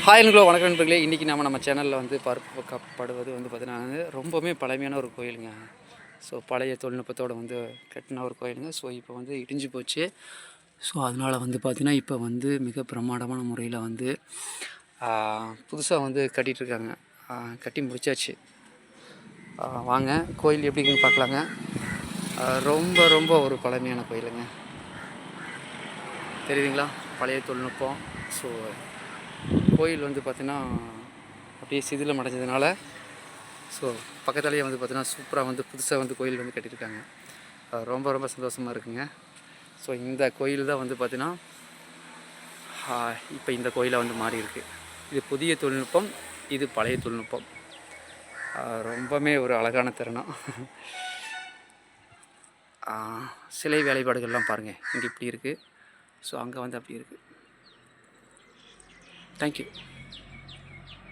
Hi hello வணக்கம் நண்பர்களே. இன்றைக்கி நம்ம சேனலில் வந்து பார்க்கப்படுவது வந்து பார்த்திங்கன்னா ரொம்பவுமே பழமையான ஒரு கோயிலுங்க. ஸோ பழைய தொழில்நுட்பத்தோடு வந்து கட்டின ஒரு கோயிலுங்க. ஸோ இப்போ வந்து இடிஞ்சு போச்சு. ஸோ அதனால் வந்து பார்த்திங்கன்னா இப்போ வந்து மிக பிரமாண்டமான முறையில் வந்து புதுசாக வந்து கட்டிகிட்ருக்காங்க. கட்டி முடித்தாச்சு. வாங்க கோயில் எப்படி இருக்குன்னு பார்க்கலாங்க. ரொம்ப ரொம்ப ஒரு பழமையான கோயிலுங்க. தெரியுதுங்களா? பழைய தொழில்நுட்பம். ஸோ கோயில் வந்து பார்த்திங்கன்னா அப்படியே சிதிலம் அடைஞ்சதுனால ஸோ பக்கத்துலேயே வந்து பார்த்திங்கன்னா சூப்பராக வந்து புதுசாக வந்து கோயில் வந்து கட்டியிருக்காங்க. ரொம்ப ரொம்ப சந்தோஷமாக இருக்குங்க. ஸோ இந்த கோயில் தான் வந்து பார்த்திங்கன்னா இப்போ இந்த கோயிலை வந்து மாறி இருக்குது. இது புதிய தொழில்நுட்பம், இது பழைய தொழில்நுட்பம். ரொம்பவுமே ஒரு அழகான தருணம். சிலை வேலைப்பாடுகள்லாம் பாருங்கள், இங்கே இப்படி இருக்குது. ஸோ அங்கே வந்து அப்படி இருக்குது. தேங்க்யூ.